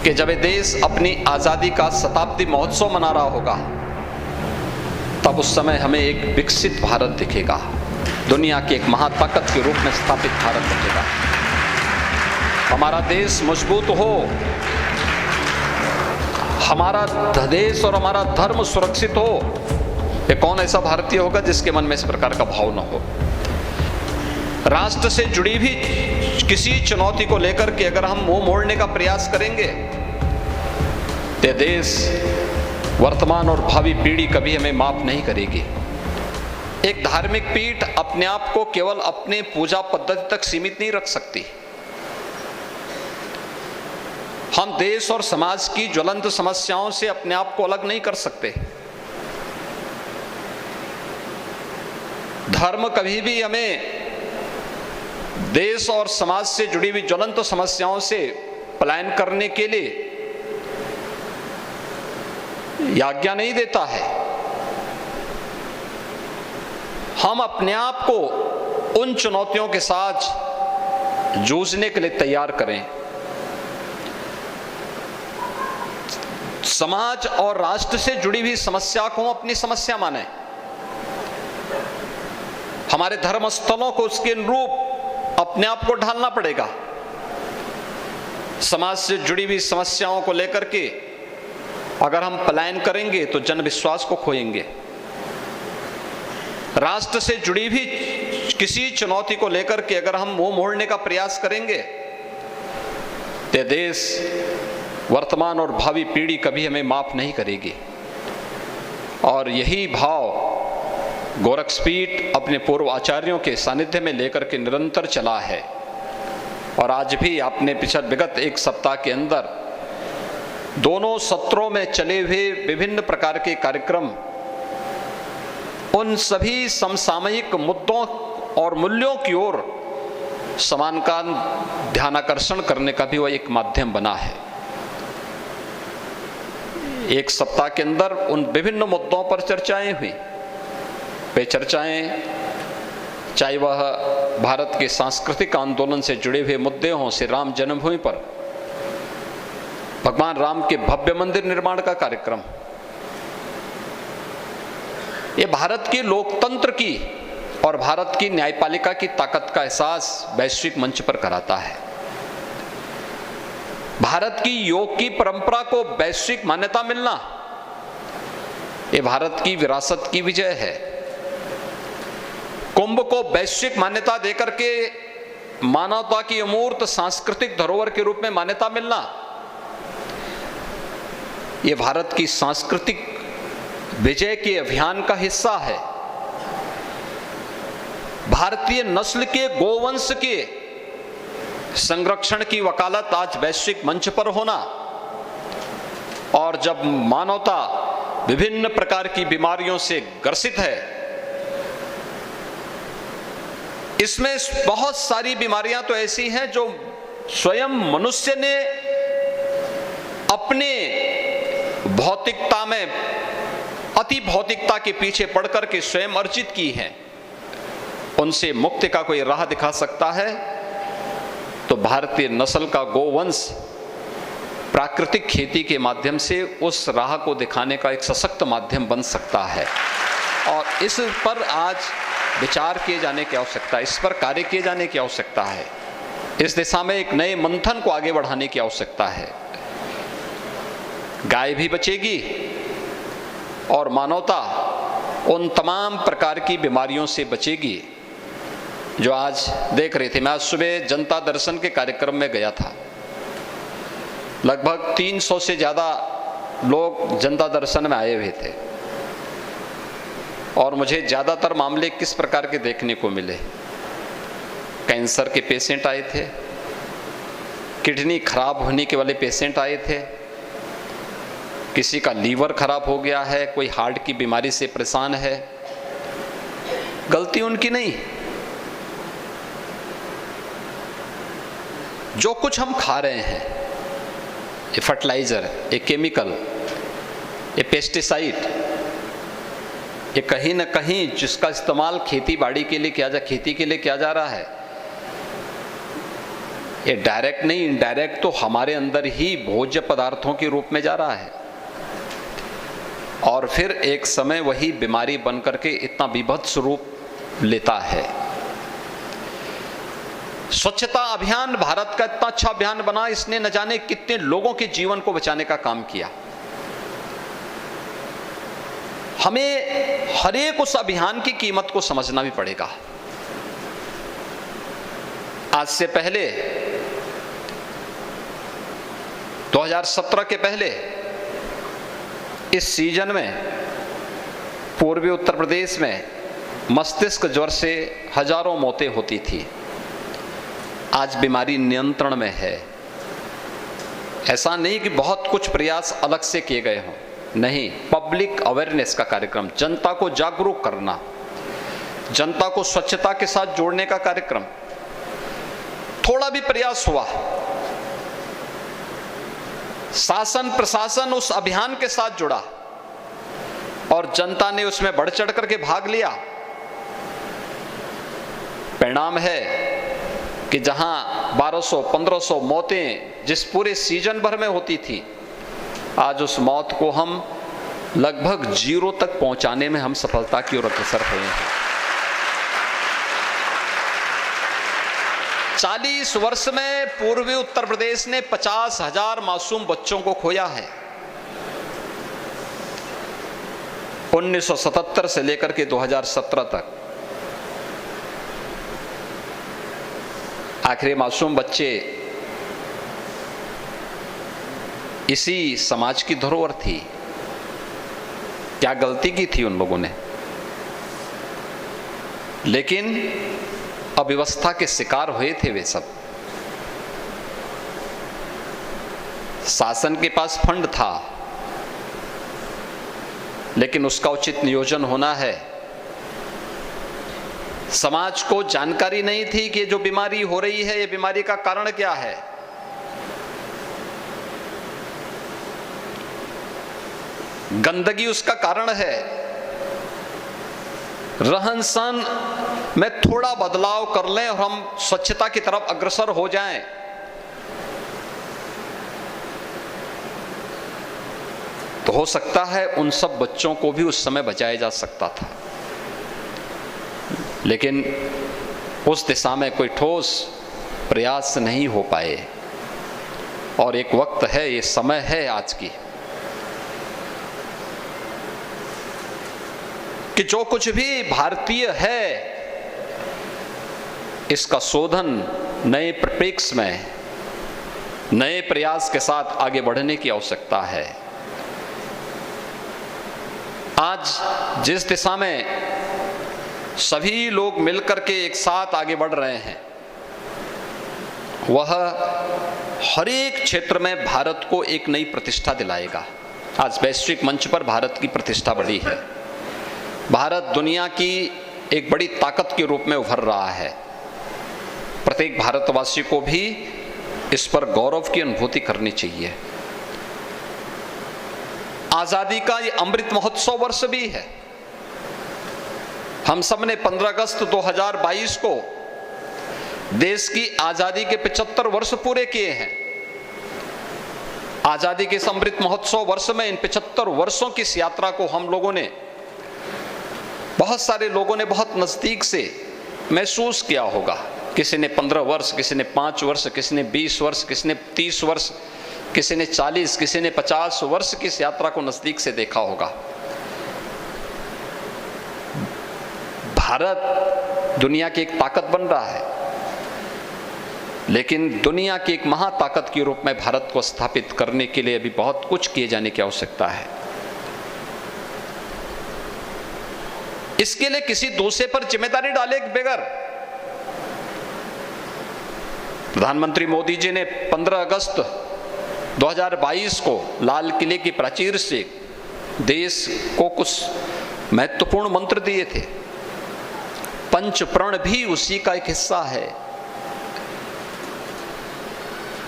कि जब ये देश अपनी आज़ादी का शताब्दी महोत्सव मना रहा होगा, तब उस समय हमें एक विकसित भारत दिखेगा, दुनिया की एक महाताकत के रूप में स्थापित भारत दिखेगा। हमारा देश मजबूत हो, हमारा देश और हमारा धर्म सुरक्षित हो, ये कौन ऐसा भारतीय होगा जिसके मन में इस प्रकार का भाव न हो। राष्ट्र से जुड़ी भी किसी चुनौती को लेकर के अगर हम मुंह मोड़ने का प्रयास करेंगे, तो देश, वर्तमान और भावी पीढ़ी कभी हमें माफ नहीं करेगी। एक धार्मिक पीठ अपने आप को केवल अपने पूजा पद्धति तक सीमित नहीं रख सकती। हम देश और समाज की ज्वलंत समस्याओं से अपने आप को अलग नहीं कर सकते। धर्म कभी भी हमें देश और समाज से जुड़ी हुई ज्वलंत समस्याओं से पलायन करने के लिए आज्ञा नहीं देता है। हम अपने आप को उन चुनौतियों के साथ जूझने के लिए तैयार करें। समाज और राष्ट्र से जुड़ी हुई समस्या को अपनी समस्या माने। हमारे धर्म स्थलों को उसके अनुरूप अपने आप को ढालना पड़ेगा। समाज से जुड़ी हुई समस्याओं को लेकर के अगर हम पलायन करेंगे तो जन विश्वास को खोएंगे। राष्ट्र से जुड़ी भी किसी चुनौती को लेकर के अगर हम मुंह मोड़ने का प्रयास करेंगे, तो देश, वर्तमान और भावी पीढ़ी कभी हमें माफ नहीं करेगी। और यही भाव गोरक्षपीठ अपने पूर्व आचार्यों के सानिध्य में लेकर के निरंतर चला है। और आज भी आपने विगत एक सप्ताह के अंदर दोनों सत्रों में चले हुए विभिन्न प्रकार के कार्यक्रम उन सभी समसामयिक मुद्दों और मूल्यों की ओर समान का ध्यानाकर्षण करने का भी वह एक माध्यम बना है। एक सप्ताह के अंदर उन विभिन्न मुद्दों पर चर्चाएं हुई। वे चर्चाएं चाहे वह भारत के सांस्कृतिक आंदोलन से जुड़े हुए मुद्दे हों, श्री राम जन्मभूमि पर भगवान राम के भव्य मंदिर निर्माण का कार्यक्रम, ये भारत के लोकतंत्र की और भारत की न्यायपालिका की ताकत का एहसास वैश्विक मंच पर कराता है। भारत की योग की परंपरा को वैश्विक मान्यता मिलना, ये भारत की विरासत की विजय है। कुंभ को वैश्विक मान्यता देकर के मानवता की अमूर्त सांस्कृतिक धरोहर के रूप में मान्यता मिलना, ये भारत की सांस्कृतिक विजय के अभियान का हिस्सा है। भारतीय नस्ल के गोवंश के संरक्षण की वकालत आज वैश्विक मंच पर होना, और जब मानवता विभिन्न प्रकार की बीमारियों से ग्रसित है, इसमें बहुत सारी बीमारियां तो ऐसी हैं जो स्वयं मनुष्य ने अपने भौतिकता में, अति भौतिकता के पीछे पड़कर के स्वयं अर्जित की हैं। उनसे मुक्ति का कोई राह दिखा सकता है तो भारतीय नस्ल का गोवंश प्राकृतिक खेती के माध्यम से उस राह को दिखाने का एक सशक्त माध्यम बन सकता है। और इस पर आज विचार किए जाने की आवश्यकता है, इस पर कार्य किए जाने की आवश्यकता है। इस दिशा में एक नए मंथन को आगे बढ़ाने की आवश्यकता है। गाय भी बचेगी और मानवता उन तमाम प्रकार की बीमारियों से बचेगी जो आज देख रहे थे। मैं आज सुबह जनता दर्शन के कार्यक्रम में गया था। लगभग 300 से ज़्यादा लोग जनता दर्शन में आए हुए थे और मुझे ज़्यादातर मामले किस प्रकार के देखने को मिले। कैंसर के पेशेंट आए थे, किडनी खराब होने के वाले पेशेंट आए थे, किसी का लीवर खराब हो गया है, कोई हार्ट की बीमारी से परेशान है। गलती उनकी नहीं। जो कुछ हम खा रहे हैं, ये फर्टिलाइजर, ये केमिकल, ये पेस्टिसाइड, ये कहीं न कहीं जिसका इस्तेमाल खेती के लिए किया जा रहा है, ये डायरेक्ट नहीं, इनडायरेक्ट तो हमारे अंदर ही भोज्य पदार्थों के रूप में जा रहा है और फिर एक समय वही बीमारी बनकर के इतना विभत्स रूप लेता है। स्वच्छता अभियान भारत का इतना अच्छा अभियान बना, इसने न जाने कितने लोगों के जीवन को बचाने का काम किया। हमें हर एक उस अभियान की कीमत को समझना भी पड़ेगा। आज से पहले 2017 के पहले इस सीजन में पूर्वी उत्तर प्रदेश में मस्तिष्क ज्वर से हजारों मौतें होती थी। आज बीमारी नियंत्रण में है। ऐसा नहीं कि बहुत कुछ प्रयास अलग से किए गए हों, नहीं, पब्लिक अवेयरनेस का कार्यक्रम, जनता को जागरूक करना, जनता को स्वच्छता के साथ जोड़ने का कार्यक्रम, थोड़ा भी प्रयास हुआ। शासन प्रशासन उस अभियान के साथ जुड़ा और जनता ने उसमें बढ़ चढ़ करके भाग लिया। परिणाम है कि जहां 1200-1500 मौतें जिस पूरे सीजन भर में होती थी, आज उस मौत को हम लगभग 0 तक पहुंचाने में हम सफलता की ओर अग्रसर हुए हैं। 40 वर्ष में पूर्वी उत्तर प्रदेश ने 50,000 मासूम बच्चों को खोया है। 1977 से लेकर के 2017 तक आखिरी मासूम बच्चे इसी समाज की धरोहर थी। क्या गलती की थी उन लोगों ने? लेकिन अव्यवस्था के शिकार हुए थे वे सब। शासन के पास फंड था, लेकिन उसका उचित नियोजन होना है। समाज को जानकारी नहीं थी कि जो बीमारी हो रही है, ये बीमारी का कारण क्या है। गंदगी उसका कारण है। रहन सहन में थोड़ा बदलाव कर लें और हम स्वच्छता की तरफ अग्रसर हो जाएं, तो हो सकता है उन सब बच्चों को भी उस समय बचाया जा सकता था। लेकिन उस दिशा में कोई ठोस प्रयास नहीं हो पाए। और एक वक्त है, ये समय है आज की, कि जो कुछ भी भारतीय है इसका शोधन नए परिप्रेक्ष्य में, नए प्रयास के साथ आगे बढ़ने की आवश्यकता है। आज जिस दिशा में सभी लोग मिलकर के एक साथ आगे बढ़ रहे हैं, वह हर एक क्षेत्र में भारत को एक नई प्रतिष्ठा दिलाएगा। आज वैश्विक मंच पर भारत की प्रतिष्ठा बढ़ी है। भारत दुनिया की एक बड़ी ताकत के रूप में उभर रहा है। प्रत्येक भारतवासी को भी इस पर गौरव की अनुभूति करनी चाहिए। आजादी का ये अमृत महोत्सव वर्ष भी है। हम सब ने 15 अगस्त 2022 को देश की आजादी के 75 वर्ष पूरे किए हैं। आजादी के इस अमृत महोत्सव वर्ष में इन 75 वर्षों की इस यात्रा को हम लोगों ने, बहुत सारे लोगों ने बहुत नजदीक से महसूस किया होगा। किसी ने 15 वर्ष, किसी ने 5 वर्ष, किसी ने 20 वर्ष, किसी ने 30 वर्ष, किसी ने 40, किसी ने 50 वर्ष की इस यात्रा को नजदीक से देखा होगा। भारत दुनिया की एक ताकत बन रहा है, लेकिन दुनिया की एक महाताकत के रूप में भारत को स्थापित करने के लिए अभी बहुत कुछ किए जाने की आवश्यकता है। इसके लिए किसी दूसरे पर जिम्मेदारी डाले बगैर प्रधानमंत्री मोदी जी ने 15 अगस्त 2022 को लाल किले की प्राचीर से देश को कुछ महत्वपूर्ण मंत्र दिए थे। पंच प्रण भी उसी का एक हिस्सा है।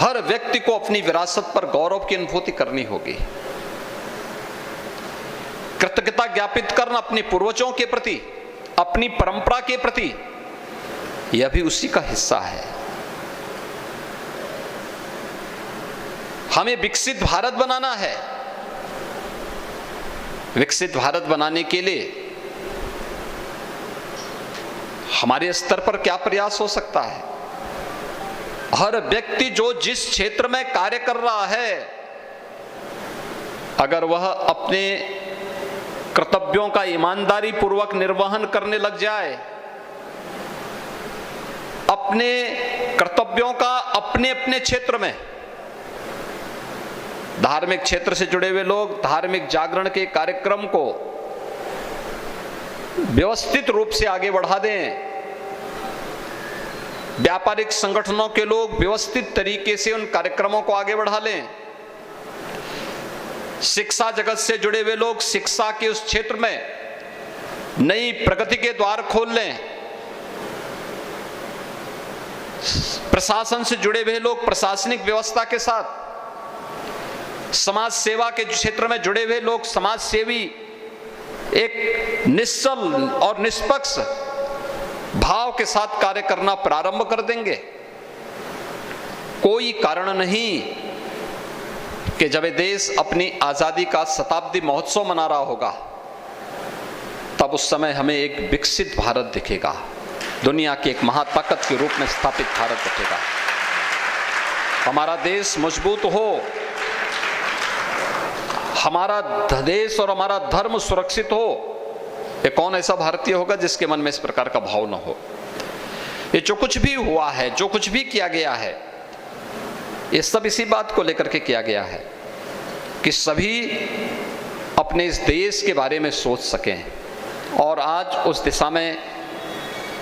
हर व्यक्ति को अपनी विरासत पर गौरव की अनुभूति करनी होगी। कृतज्ञता ज्ञापित करना अपने पूर्वजों के प्रति, अपनी परंपरा के प्रति, यह भी उसी का हिस्सा है। हमें विकसित भारत बनाना है। विकसित भारत बनाने के लिए हमारे स्तर पर क्या प्रयास हो सकता है? हर व्यक्ति जो जिस क्षेत्र में कार्य कर रहा है, अगर वह अपने कर्तव्यों का ईमानदारी पूर्वक निर्वहन करने लग जाए, अपने कर्तव्यों का अपने अपने क्षेत्र में, धार्मिक क्षेत्र से जुड़े हुए लोग धार्मिक जागरण के कार्यक्रम को व्यवस्थित रूप से आगे बढ़ा दें, व्यापारिक संगठनों के लोग व्यवस्थित तरीके से उन कार्यक्रमों को आगे बढ़ा लें, शिक्षा जगत से जुड़े हुए लोग शिक्षा के उस क्षेत्र में नई प्रगति के द्वार खोल लें, प्रशासन से जुड़े हुए लोग प्रशासनिक व्यवस्था के साथ, समाज सेवा के क्षेत्र में जुड़े हुए लोग समाज सेवी एक निश्चल और निष्पक्ष भाव के साथ कार्य करना प्रारंभ कर देंगे। कोई कारण नहीं कि जब देश अपनी आजादी का शताब्दी महोत्सव मना रहा होगा, तब उस समय हमें एक विकसित भारत दिखेगा, दुनिया की एक महाताकत के रूप में स्थापित भारत दिखेगा। हमारा देश मजबूत हो, हमारा देश और हमारा धर्म सुरक्षित हो, ये कौन ऐसा भारतीय होगा जिसके मन में इस प्रकार का भाव न हो? ये जो कुछ भी हुआ है, जो कुछ भी किया गया है, ये सब इसी बात को लेकर के किया गया है कि सभी अपने इस देश के बारे में सोच सकें। और आज उस दिशा में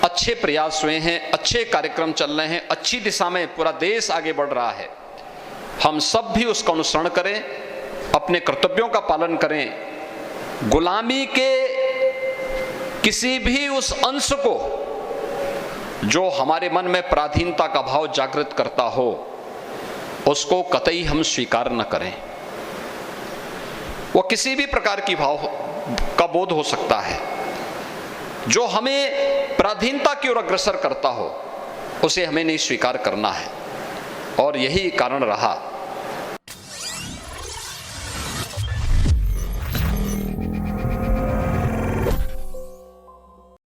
अच्छे प्रयास हुए हैं, अच्छे कार्यक्रम चल रहे हैं, अच्छी दिशा में पूरा देश आगे बढ़ रहा है। हम सब भी उसका अनुसरण करें, अपने कर्तव्यों का पालन करें, गुलामी के किसी भी उस अंश को जो हमारे मन में पराधीनता का भाव जागृत करता हो, उसको कतई हम स्वीकार न करें। वो किसी भी प्रकार की भाव का बोध हो सकता है, जो हमें पराधीनता की ओर अग्रसर करता हो, उसे हमें नहीं स्वीकार करना है। और यही कारण रहा